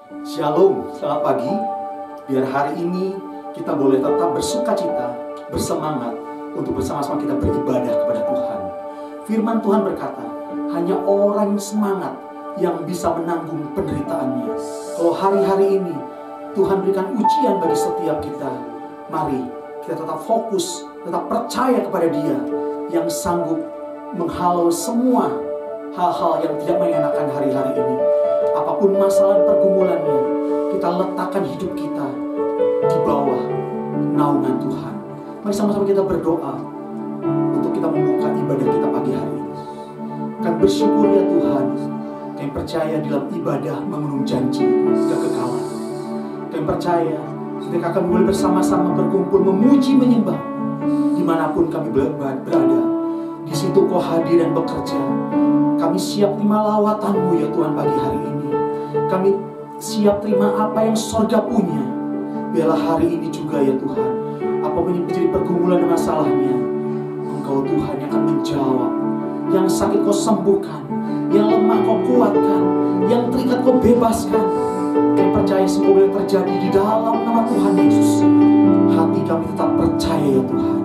Shalom, selamat pagi. Biar hari ini kita boleh tetap bersukacita, bersemangat untuk bersama-sama kita beribadah kepada Tuhan. Firman Tuhan berkata, hanya orang yang semangat yang bisa menanggung penderitaannya. Kalau hari-hari ini Tuhan berikan ujian bagi setiap kita, mari kita tetap fokus, tetap percaya kepada Dia yang sanggup menghalau semua hal-hal yang tidak mengenakan hari-hari ini. Apapun masalah dan pergumulannya, kita letakkan hidup kita di bawah naungan Tuhan. Mari sama-sama kita berdoa untuk kita membuka ibadah kita pagi hari ini. Kami bersyukur ya Tuhan, kami percaya dalam ibadah mengandung janji kekekalan. Kami percaya ketika kami boleh bersama-sama berkumpul memuji menyembah, dimanapun kami berada, di situ Kau hadir dan bekerja. Kami siap terima lawatan-Mu ya Tuhan pagi hari ini. Kami siap terima apa yang sorga punya. Biarlah hari ini juga ya Tuhan, apapun yang menjadi pergumulan dan masalahnya, Engkau Tuhan yang akan menjawab. Yang sakit Kau sembuhkan, yang lemah Kau kuatkan, yang terikat Kau bebaskan. Kami percaya semua boleh terjadi di dalam nama Tuhan Yesus. Hati kami tetap percaya ya Tuhan,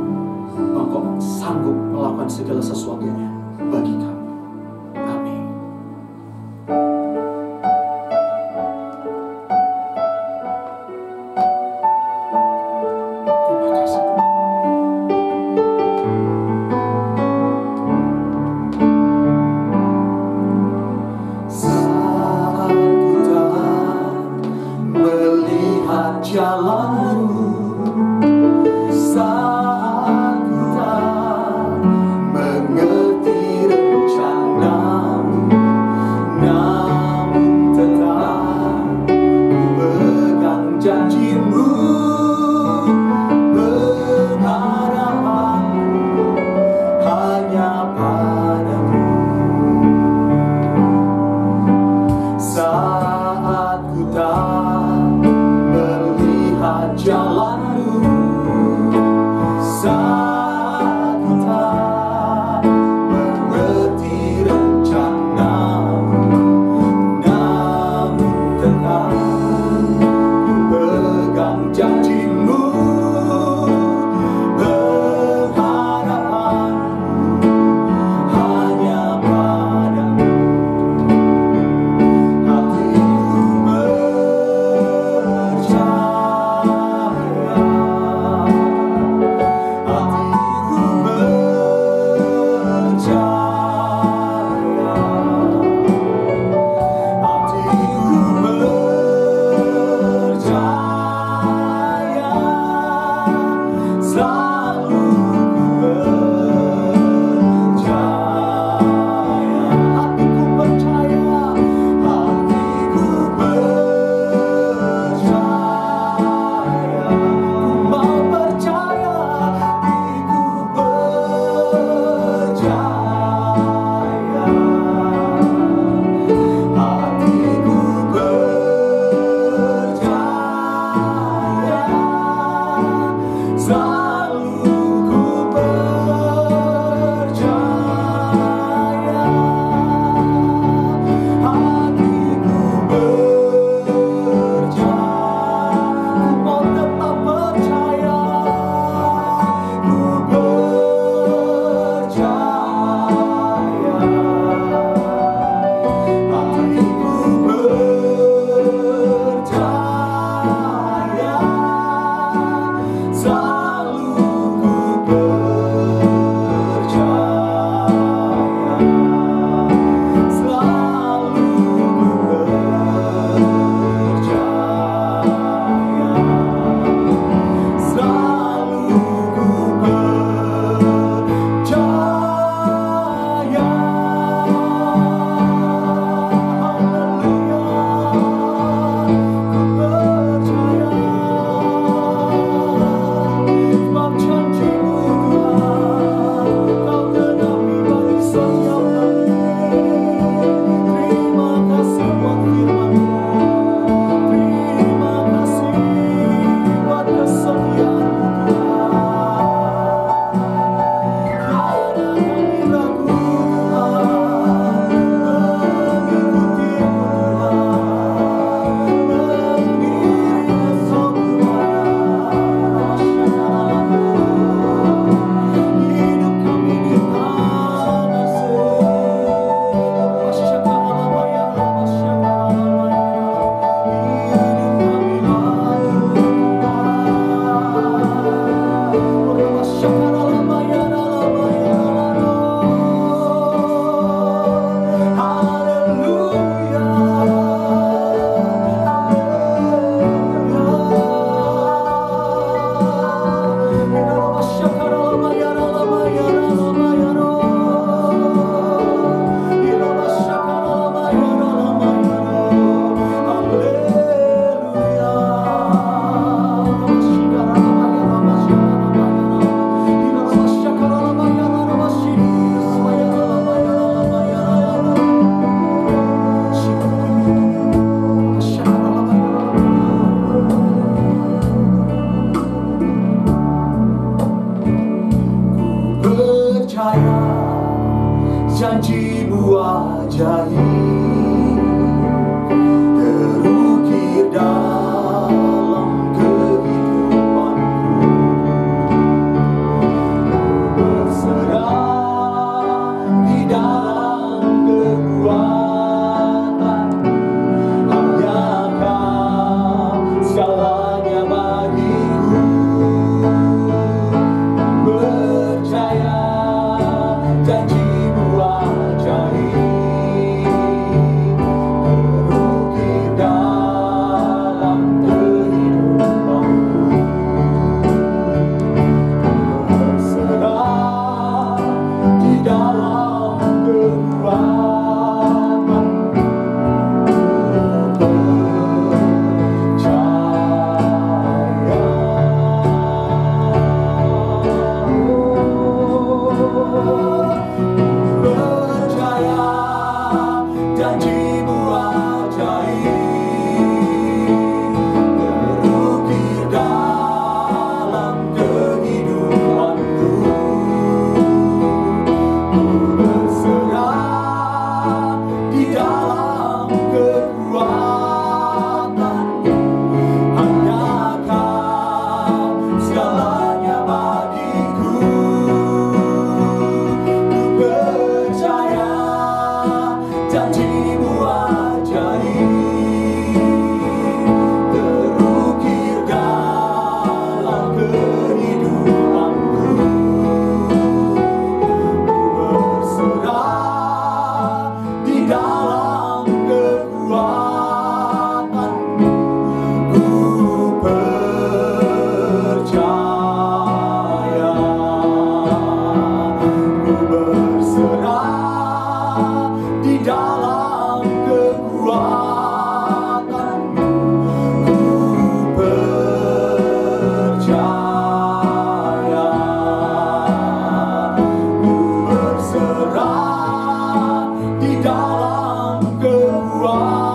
bahwa Kau sanggup melakukan segala sesuatunya bagi kami. Amin. Terima kasih Tuhan. Saat ku tak melihat jalan-Mu, saat ku tak mengerti rencana-Mu, percaya janji-Mu ajaib terukir dalam kehidupanku. Berserah di dalam kekuatan, hanya Kau segalanya bagiku. Percaya janji-Mu ajaib terukir dalam kehidupanku. Berserah di dalam kekuatan, percaya janji-Mu ajaib terukir dalam kehidupanku. Berserah di dalam kekuatan, hanya Kau segalanya bagiku. Percaya janji-Mu ajaib terukir dalam kehidupanku. Berserah di dalam kekuatan, ku percaya. Ku berserah di dalam kekuatan, ku percaya. Ku berserah di dalam kekuatan,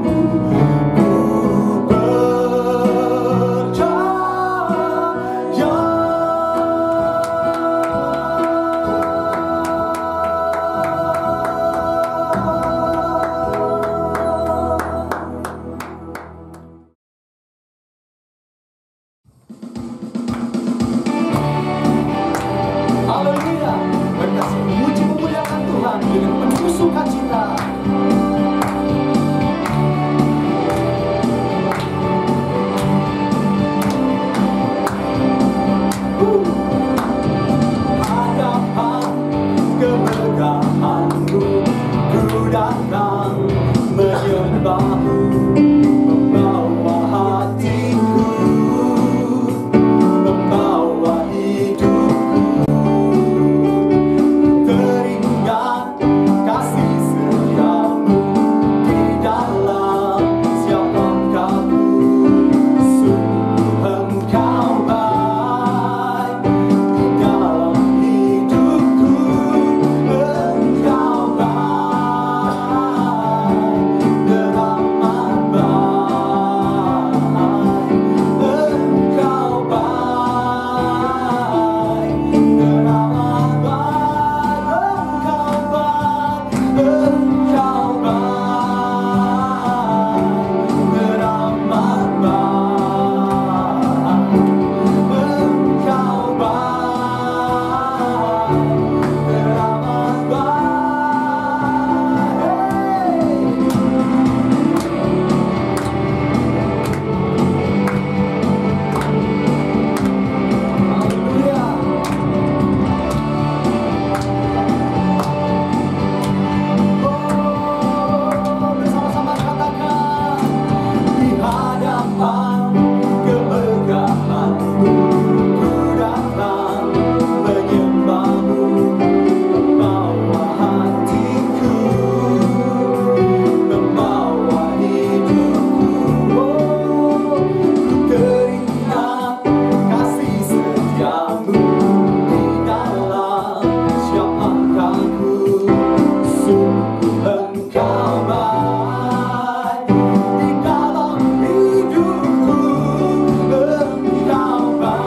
ku percaya. Haleluya. Berkasih memuji memuliakan Tuhan dengan penuh sukacita. Hadapan kemegahan-Mu, ku datang menyembah-Mu, membawa hatiku, membawa hidupku. Teringat kasih setia-Mu di dalam setiap langkahku. Sungguh Engkau baik di dalam hidupku. Engkau baik, teramat baik. Engkau baik, teramat baik. Engkau baik, teramat baik. Engkau baik, teramat bersama-sama katakan, di hadapan kemegahan-Mu, ku datang menyembah-Mu, membawa hatiku, membawa hidupku. Ku teringat kasih setia-Mu di dalam setiap langkahku. Sungguh Engkau baik di dalam hidupku. Engkau baik,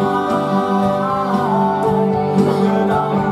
teramat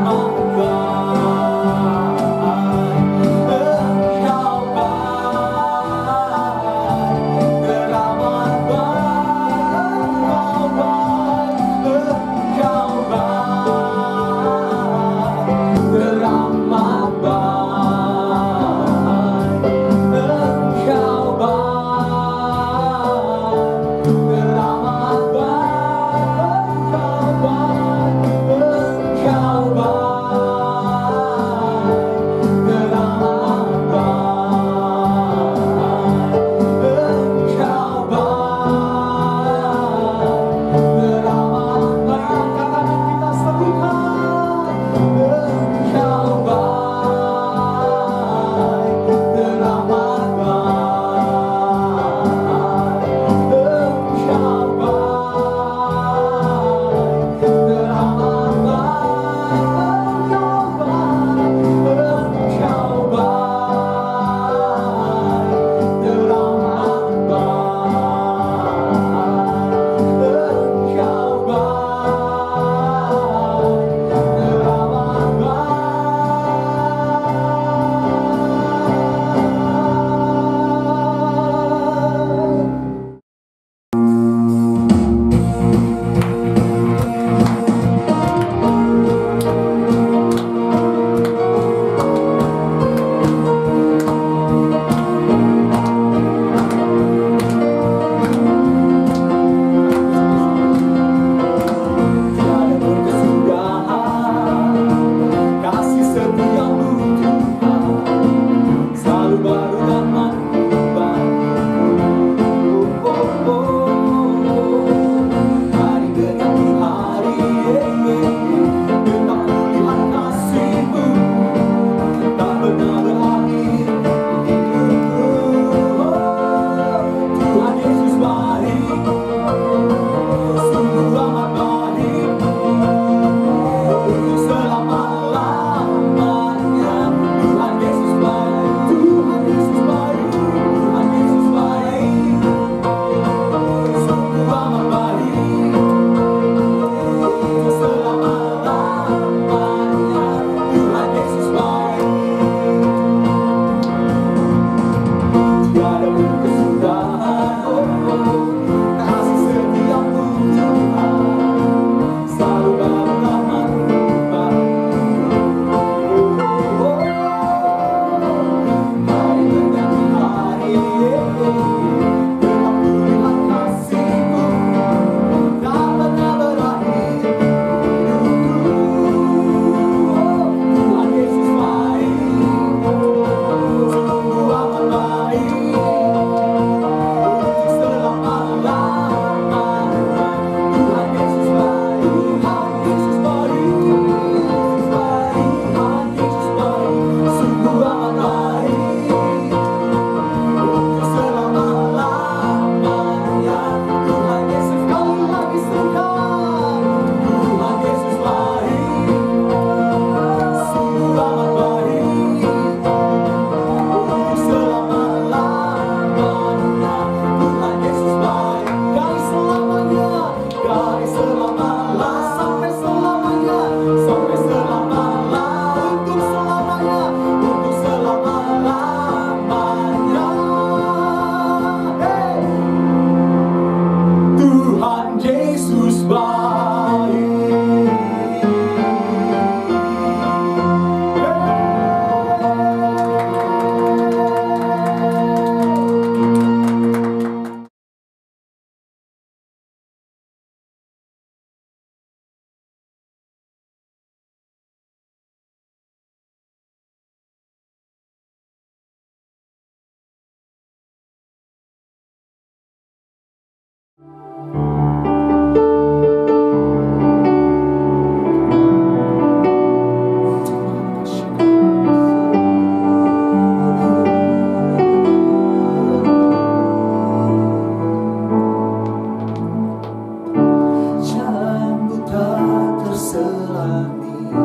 kami.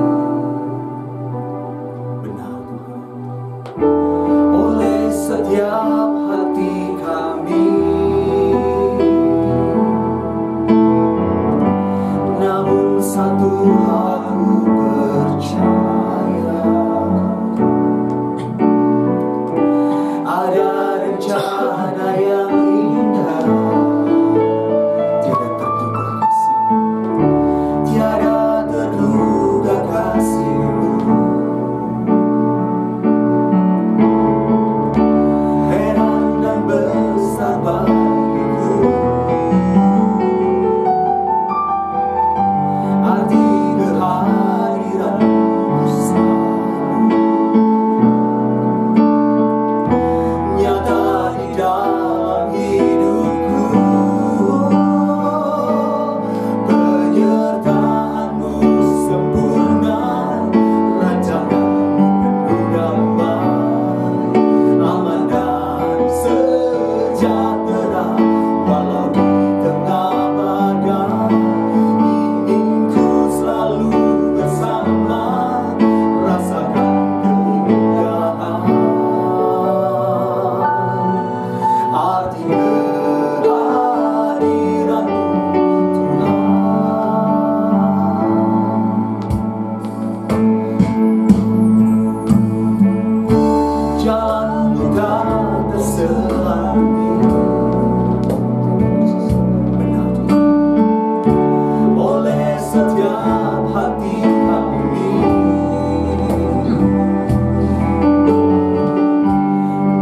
Benar Tuhan. Oleh setiap hati kami, namun satu aku percaya, ada rencana yang indah, tiada terduga kasih, tiada terduga kasih-Mu. Heran dan besar bagiku arti kehadiran-Mu selalu nyata di dalam hidupku. Penyertaan-Mu sempurna, rancangan-Mu penuh damai, aman dan sejahtera walau di tengah badai. Inginku selalu bersama, rasakan keindahan arti kehadiran-Mu Tuhan. Jalan-Mu tak terselangi. Benar Tuhan. Oleh setiap hati kami,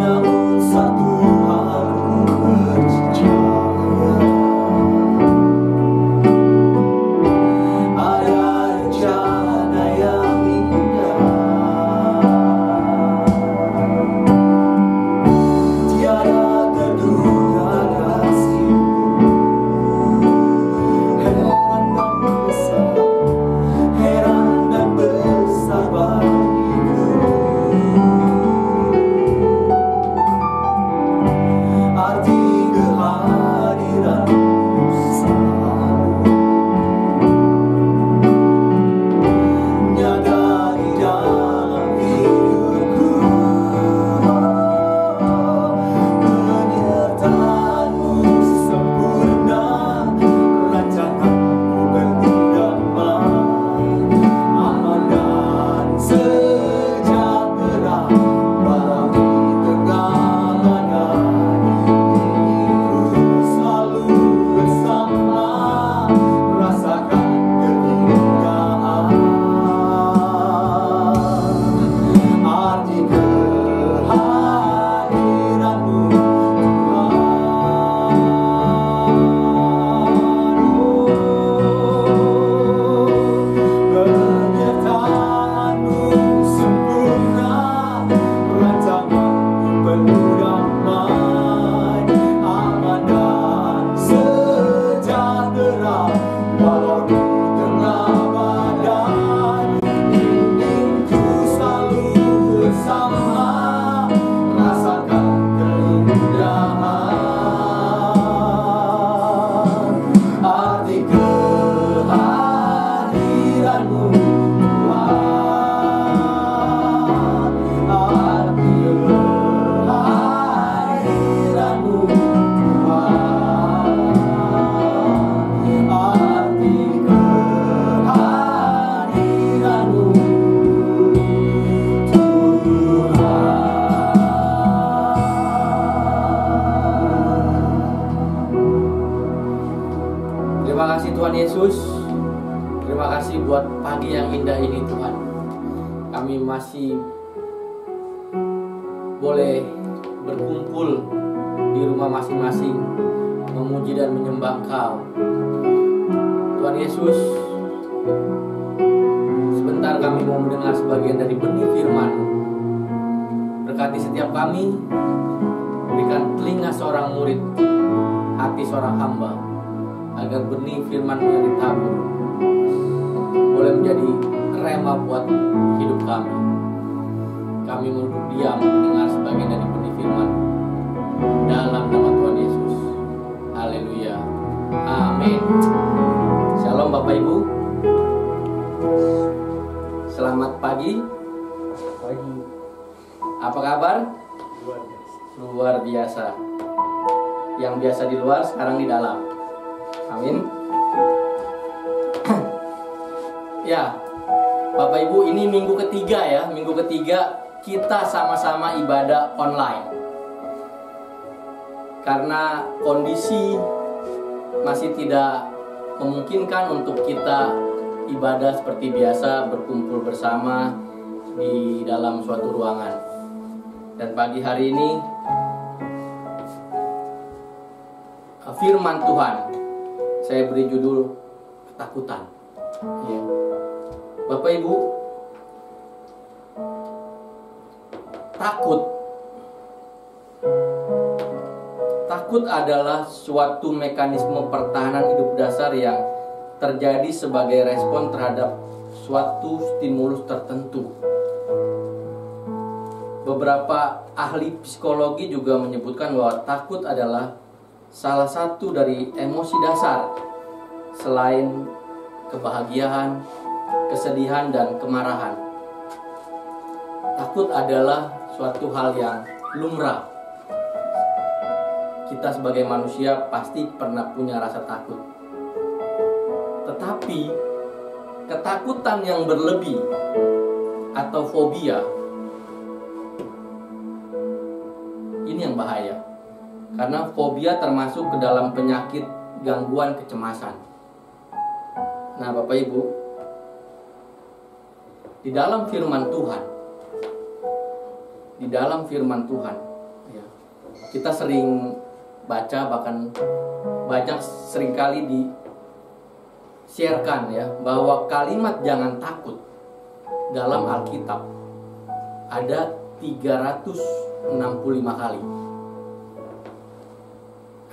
namun satu aku percaya, ada rencana yang indah, tiada terduga kasih-Mu. Heran dan besar bagiku arti kehadiran-Mu selalu nyata di dalam hidupku. Penyertaan-Mu sempurna, rancangan-Mu penuh damai, aman dan sejahtera walau di tengah badai. Inginku selalu bersama, rasakan keindahan arti kehadiran-Mu Tuhan. Penyertaan-Mu sempurna, rancangan-Mu penuh damai, aman dan sejahtera walau di tengah badai. Inginku selalu bersama, rasakan keindahan arti kehadiran-Mu Tuhan. Arti kehadiran-Mu Tuhan. Arti kehadiran-Mu Tuhan. Terima kasih Tuhan Yesus. Terima kasih buat pagi yang indah ini Tuhan. Kami masih boleh berkumpul di rumah masing-masing, memuji dan menyembah Engkau. Tuhan Yesus, sebentar kami mau mendengar sebagian dari benih firman-Mu. Berkati setiap kami, berikan telinga seorang murid, hati seorang hamba, agar benih firman-Mu yang ditabur boleh menjadi rema buat hidup kami. Kami duduk diam mendengar sebagian dari benih firman dalam nama Tuhan Yesus. Haleluya. Amin. Shalom Bapak Ibu. Selamat pagi. Pagi. Apa kabar? Luar biasa. Luar biasa. Yang biasa di luar sekarang di dalam. Amin. Ya, Bapak Ibu, ini minggu ketiga ya. Minggu ketiga kita sama-sama ibadah online. Karena kondisi masih tidak memungkinkan untuk kita ibadah seperti biasa, berkumpul bersama di dalam suatu ruangan. Dan pagi hari ini firman Tuhan saya beri judul ketakutan. Ya. Bapak Ibu, takut adalah suatu mekanisme pertahanan hidup dasar yang terjadi sebagai respon terhadap suatu stimulus tertentu. Beberapa ahli psikologi juga menyebutkan bahwa takut adalah salah satu dari emosi dasar selain kebahagiaan, kesedihan, dan kemarahan. Takut adalah suatu hal yang lumrah. Kita sebagai manusia pasti pernah punya rasa takut. Tetapi ketakutan yang berlebih atau fobia ini yang bahaya. Karena fobia termasuk ke dalam penyakit gangguan kecemasan. Nah, Bapak Ibu, di dalam firman Tuhan, ya, kita sering baca, bahkan banyak seringkali di-sharekan ya, bahwa kalimat jangan takut dalam Alkitab ada 365 kali.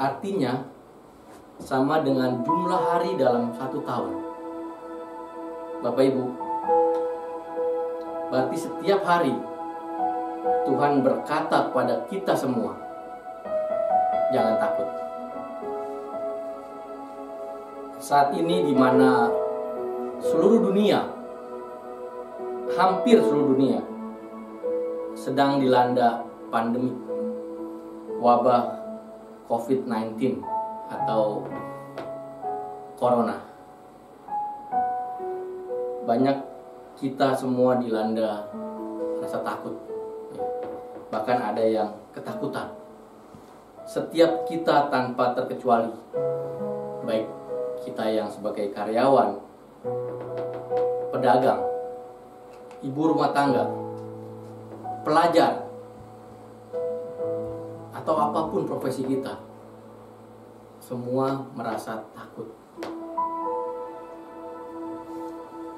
Artinya sama dengan jumlah hari dalam 1 tahun. Bapak Ibu, berarti setiap hari Tuhan berkata kepada kita semua, jangan takut. Saat ini di mana seluruh dunia, hampir seluruh dunia sedang dilanda pandemi wabah COVID-19 atau Corona. Banyak kita semua dilanda rasa takut. Bahkan ada yang ketakutan. Setiap kita tanpa terkecuali, baik kita yang sebagai karyawan, pedagang, ibu rumah tangga, pelajar, atau apapun profesi kita, semua merasa takut.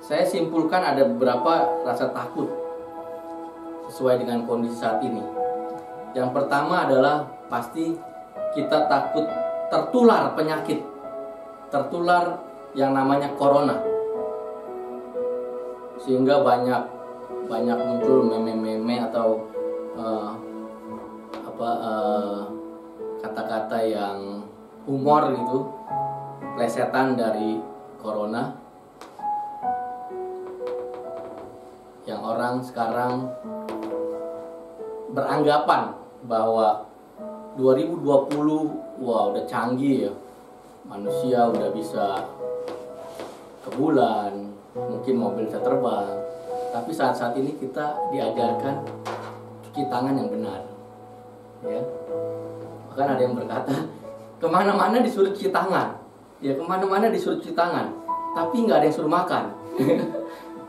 Saya simpulkan ada beberapa rasa takut sesuai dengan kondisi saat ini. Yang pertama adalah pasti kita takut tertular penyakit, tertular yang namanya corona, sehingga banyak muncul meme-meme atau kata-kata yang humor gitu, plesetan dari corona, yang orang sekarang beranggapan bahwa 2020 wah udah canggih ya, manusia udah bisa ke bulan, mungkin mobil bisa terbang. Tapi saat-saat ini kita diajarkan cuci tangan yang benar, ya. Bahkan ada yang berkata kemana-mana disuruh cuci tangan, ya kemana-mana disuruh cuci tangan, tapi nggak ada yang suruh makan.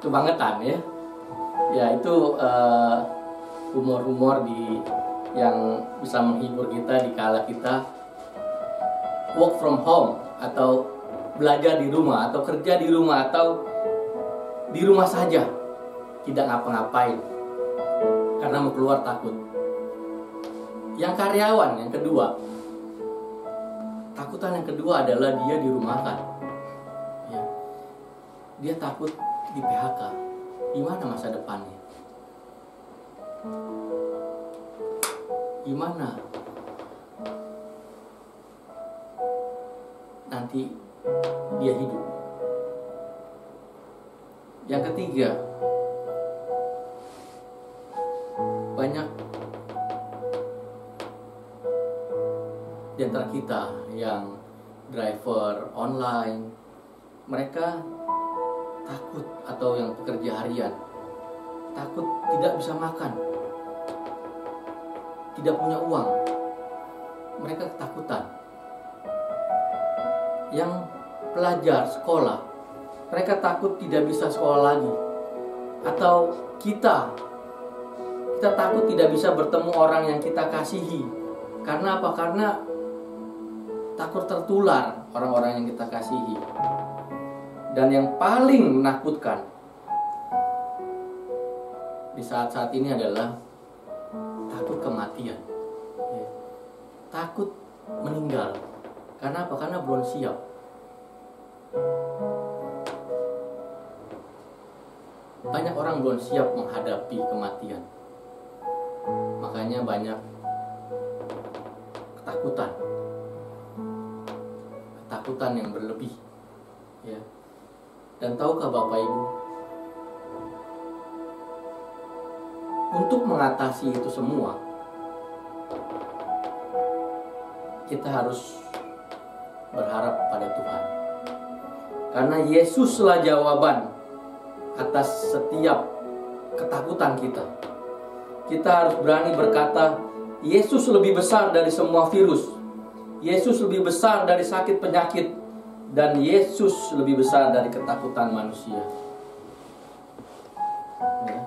Kebangetan ya. Ya itu humor-humor yang bisa menghibur kita di kala kita work from home atau belajar di rumah atau kerja di rumah atau di rumah saja, tidak ngapa-ngapain karena mau keluar takut. Yang karyawan yang kedua, takutan yang kedua adalah dia dirumahkan, ya. Dia takut di PHK. Gimana masa depannya? Gimana nanti dia hidup? Yang ketiga, banyak di antara kita yang driver online, mereka takut, atau yang pekerja harian takut tidak bisa makan, tidak punya uang, mereka ketakutan. Yang pelajar sekolah, mereka takut tidak bisa sekolah lagi. Atau kita takut tidak bisa bertemu orang yang kita kasihi. Karena apa? Karena takut tertular orang-orang yang kita kasihi. Dan yang paling menakutkan di saat-saat ini adalah takut kematian, takut meninggal. Karena apa? Karena belum siap. Banyak orang belum siap menghadapi kematian. Makanya banyak ketakutan yang berlebih, ya. Dan tahukah Bapak Ibu, untuk mengatasi itu semua, kita harus berharap pada Tuhan. Karena Yesuslah jawaban atas setiap ketakutan kita. Kita harus berani berkata, Yesus lebih besar dari semua virus. Yesus lebih besar dari sakit penyakit. Dan Yesus lebih besar dari ketakutan manusia. Ya.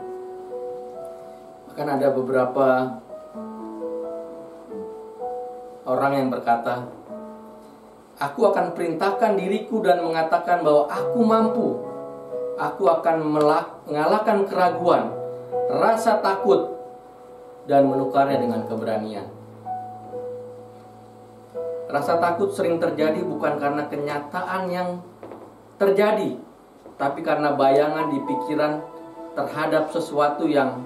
Bahkan ada beberapa orang yang berkata, aku akan perintahkan diriku dan mengatakan bahwa aku mampu. Aku akan mengalahkan keraguan, rasa takut, dan menukarnya dengan keberanian. Rasa takut sering terjadi bukan karena kenyataan yang terjadi, tapi karena bayangan di pikiran terhadap sesuatu yang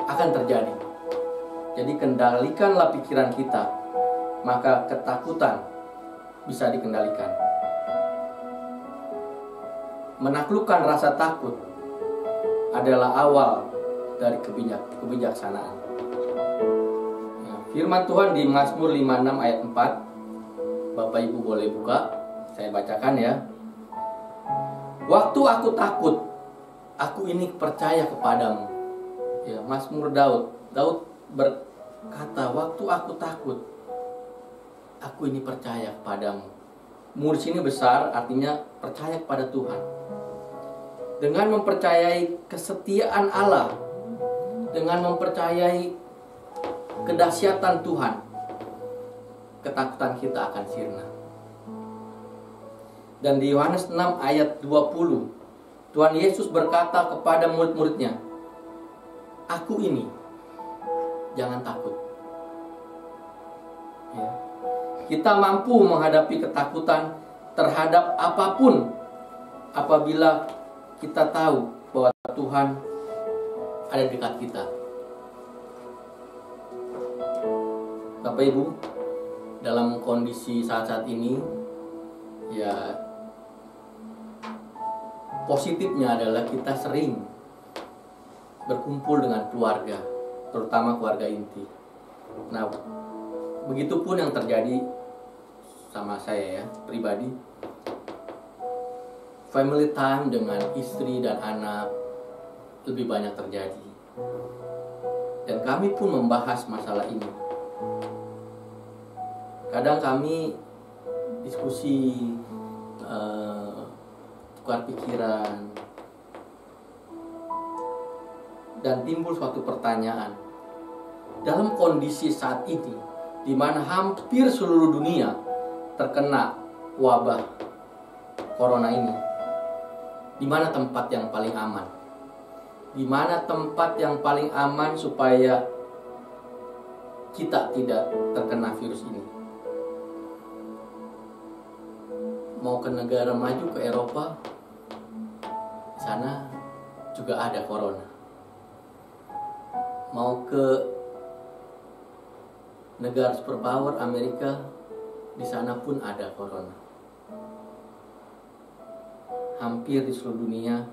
akan terjadi. Jadi kendalikanlah pikiran kita, maka ketakutan bisa dikendalikan. Menaklukkan rasa takut adalah awal dari kebijaksanaan. Ya, firman Tuhan di Mazmur 56 ayat 4. Bapak Ibu boleh buka, saya bacakan ya. Waktu aku takut, aku ini percaya kepadamu. Ya, Mazmur Daud berkata, waktu aku takut, aku ini percaya kepadamu. Mu di sini besar, artinya percaya kepada Tuhan. Dengan mempercayai kesetiaan Allah, dengan mempercayai kedahsyatan Tuhan, ketakutan kita akan sirna. Dan di Yohanes 6 ayat 20, Tuhan Yesus berkata kepada murid-muridnya, aku ini, jangan takut. Ya. Kita mampu menghadapi ketakutan terhadap apapun apabila kita tahu bahwa Tuhan ada di dekat kita. Bapak Ibu, dalam kondisi saat-saat ini, ya, positifnya adalah kita sering berkumpul dengan keluarga, terutama keluarga inti. Nah, begitupun yang terjadi sama saya ya, pribadi. Family time dengan istri dan anak lebih banyak terjadi. Dan kami pun membahas masalah ini. Kadang kami diskusi, tukar pikiran, dan timbul suatu pertanyaan. Dalam kondisi saat ini, di mana hampir seluruh dunia terkena wabah corona ini, di mana tempat yang paling aman? Di mana tempat yang paling aman supaya kita tidak terkena virus ini? Mau ke negara maju, ke Eropa, di sana juga ada corona. Mau ke negara superpower Amerika, di sana pun ada corona. Hampir di seluruh dunia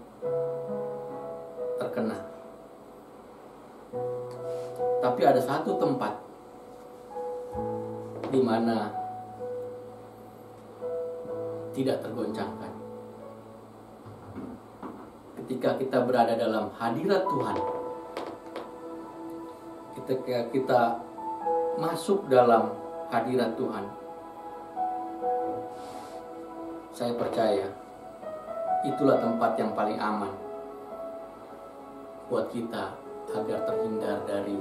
terkena. Tapi ada satu tempat di mana tidak tergoncangkan. Ketika kita berada dalam hadirat Tuhan, ketika kita masuk dalam hadirat Tuhan, saya percaya itulah tempat yang paling aman buat kita agar terhindar dari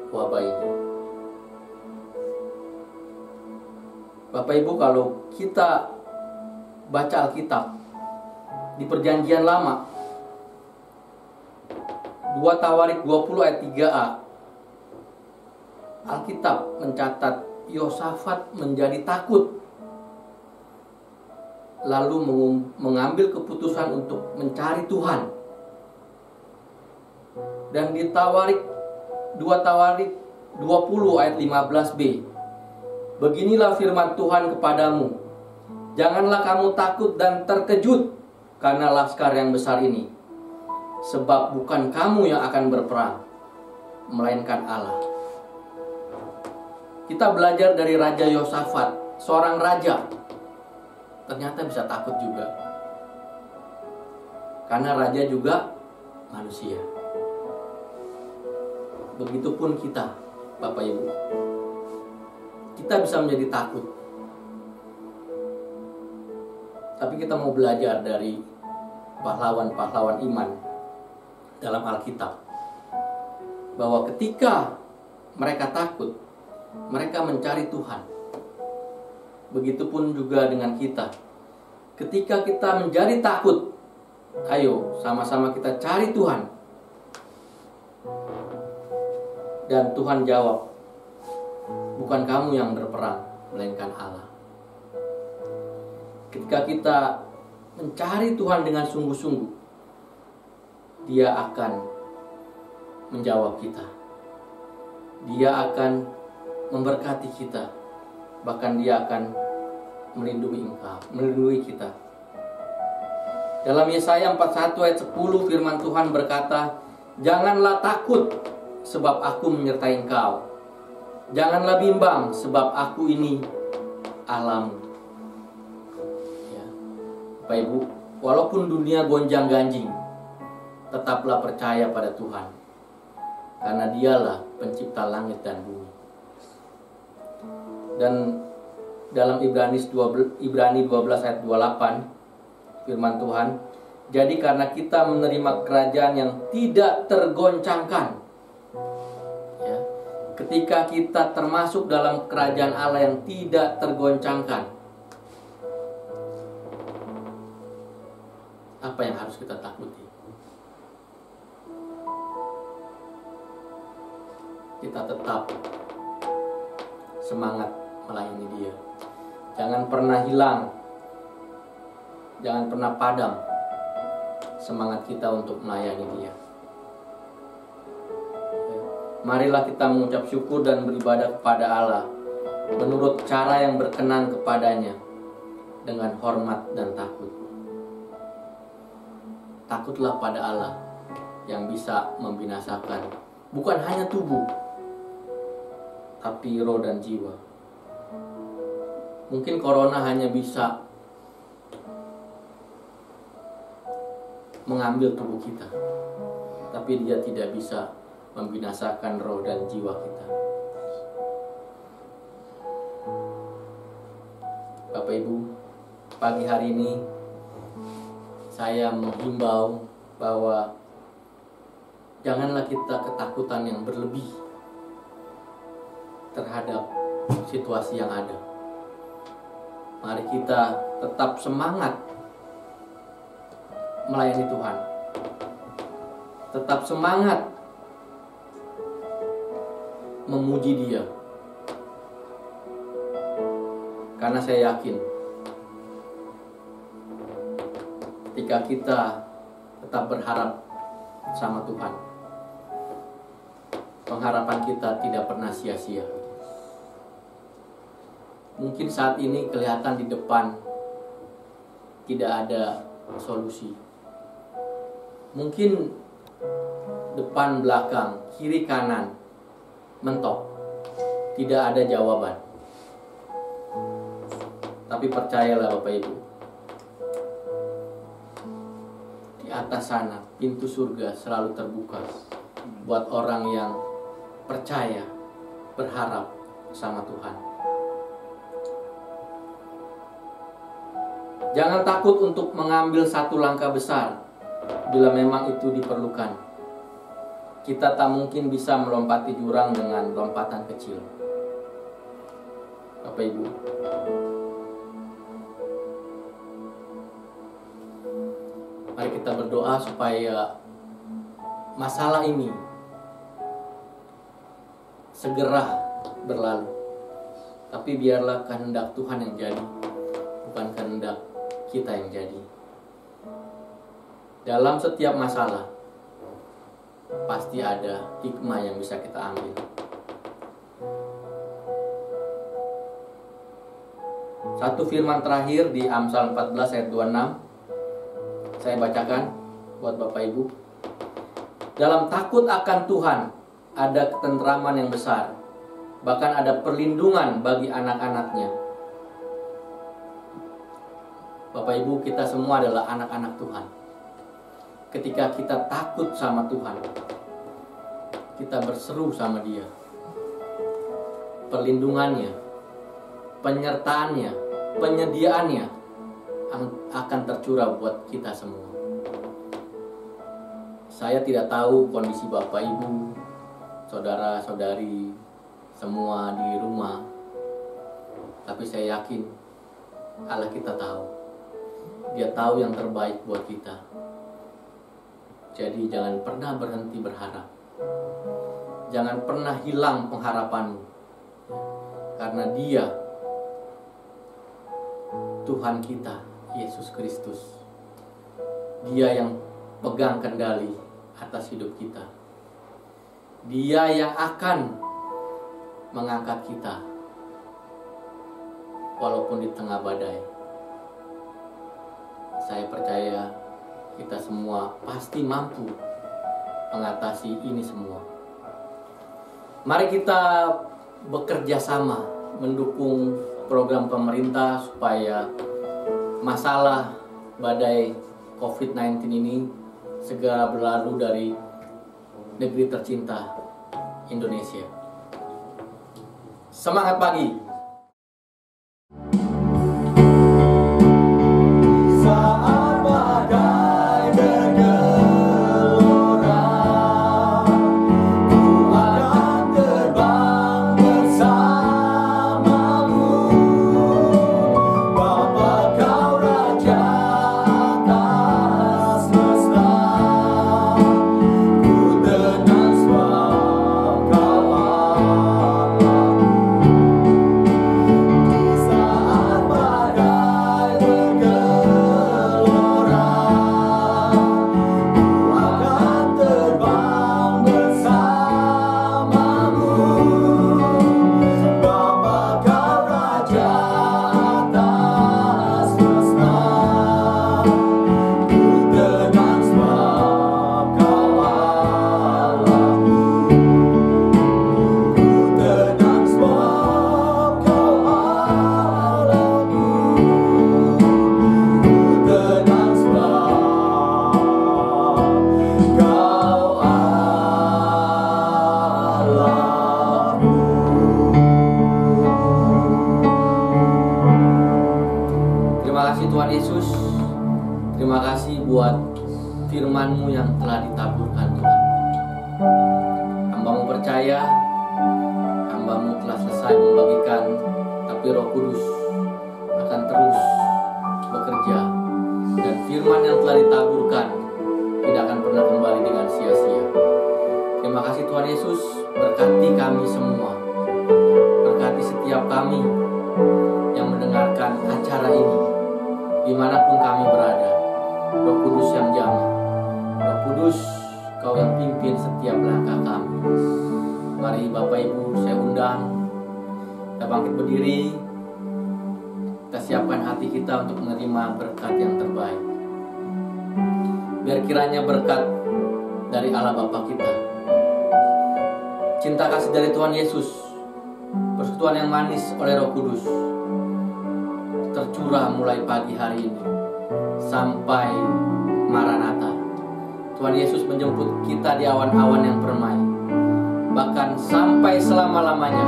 wabah ini. Bapak Ibu, kalau kita baca Alkitab di Perjanjian Lama, 2 Tawarik 20 ayat 3a, Alkitab mencatat Yosafat menjadi takut, lalu mengambil keputusan untuk mencari Tuhan. Dan di 2 Tawarik 20 ayat 15b, beginilah firman Tuhan kepadamu, janganlah kamu takut dan terkejut karena laskar yang besar ini, sebab bukan kamu yang akan berperang, melainkan Allah. Kita belajar dari Raja Yosafat, seorang raja, ternyata bisa takut juga, karena raja juga manusia. Begitupun kita, Bapak Ibu, kita bisa menjadi takut. Tapi kita mau belajar dari pahlawan-pahlawan iman dalam Alkitab, bahwa ketika mereka takut, mereka mencari Tuhan. Begitupun juga dengan kita. Ketika kita menjadi takut, ayo sama-sama kita cari Tuhan. Dan Tuhan jawab, bukan kamu yang berperang, melainkan Allah. Ketika kita mencari Tuhan dengan sungguh-sungguh, Dia akan menjawab kita. Dia akan memberkati kita. Bahkan Dia akan melindungi kita. Dalam Yesaya 41 ayat 10 firman Tuhan berkata, janganlah takut, sebab aku menyertai engkau. Janganlah bimbang, sebab aku ini Allahmu. Ya. Bapak Ibu, walaupun dunia gonjang-ganjing, tetaplah percaya pada Tuhan, karena Dialah pencipta langit dan bumi. Dan dalam Ibrani 12 ayat 28 firman Tuhan, jadi karena kita menerima kerajaan yang tidak tergoncangkan, ya, ketika kita termasuk dalam kerajaan Allah yang tidak tergoncangkan, apa yang harus kita takuti? Kita tetap semangat melayani Dia. Jangan pernah hilang, jangan pernah padam semangat kita untuk melayani Dia. Marilah kita mengucap syukur dan beribadah kepada Allah menurut cara yang berkenan kepadanya, dengan hormat dan takut. Takutlah pada Allah yang bisa membinasakan bukan hanya tubuh, tapi roh dan jiwa. Mungkin corona hanya bisa mengambil tubuh kita, tapi dia tidak bisa membinasakan roh dan jiwa kita. Bapak Ibu, pagi hari ini saya menghimbau bahwa janganlah kita ketakutan yang berlebih terhadap situasi yang ada. Mari kita tetap semangat melayani Tuhan. Tetap semangat memuji Dia. Karena saya yakin ketika kita tetap berharap sama Tuhan, pengharapan kita tidak pernah sia-sia. Mungkin saat ini kelihatan di depan tidak ada solusi. Mungkin depan belakang, kiri kanan, mentok. Tidak ada jawaban. Tapi percayalah Bapak Ibu, di atas sana pintu surga selalu terbuka buat orang yang percaya, berharap sama Tuhan. Jangan takut untuk mengambil satu langkah besar bila memang itu diperlukan. Kita tak mungkin bisa melompati jurang dengan lompatan kecil. Bapak Ibu, mari kita berdoa supaya masalah ini segera berlalu. Tapi biarlah kehendak Tuhan yang jadi, bukan kehendak kita yang jadi. Dalam setiap masalah pasti ada hikmah yang bisa kita ambil. Satu firman terakhir di Amsal 14 ayat 26, saya bacakan buat Bapak Ibu. Dalam takut akan Tuhan ada ketentraman yang besar, bahkan ada perlindungan bagi anak-anaknya. Bapak Ibu, kita semua adalah anak-anak Tuhan. Ketika kita takut sama Tuhan, kita berseru sama Dia, perlindungannya, penyertaannya, penyediaannya akan tercurah buat kita semua. Saya tidak tahu kondisi Bapak Ibu, saudara-saudari semua di rumah, tapi saya yakin Allah kita tahu. Dia tahu yang terbaik buat kita. Jadi jangan pernah berhenti berharap. Jangan pernah hilang pengharapanmu, karena Dia Tuhan kita, Yesus Kristus. Dia yang pegang kendali atas hidup kita. Dia yang akan mengangkat kita walaupun di tengah badai. Saya percaya kita semua pasti mampu mengatasi ini semua. Mari kita bekerja sama mendukung program pemerintah supaya masalah badai COVID-19 ini segera berlalu dari negeri tercinta Indonesia. Semangat pagi! Tuhan Yesus, terima kasih buat firman-Mu yang telah ditaburkan Tuhan. Hamba-Mu percaya, hamba-Mu telah selesai membagikan, tapi Roh Kudus akan terus bekerja, dan firman yang telah ditaburkan tidak akan pernah kembali dengan sia-sia. Terima kasih Tuhan Yesus, berkati kami semua, berkati setiap kami yang mendengarkan acara ini, dimanapun kami berada. Roh Kudus yang jamah, Roh Kudus, Kau yang pimpin setiap langkah kami. Mari Bapak Ibu, saya undang kita bangkit berdiri, kita siapkan hati kita untuk menerima berkat yang terbaik. Biar kiranya berkat dari Allah Bapa kita, cinta kasih dari Tuhan Yesus, persekutuan yang manis oleh Roh Kudus tercurah mulai pagi hari ini sampai Maranatha. Tuhan Yesus menjemput kita di awan-awan yang permai, bahkan sampai selama-lamanya.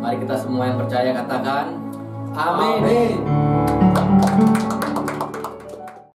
Mari kita semua yang percaya katakan amin. Amin.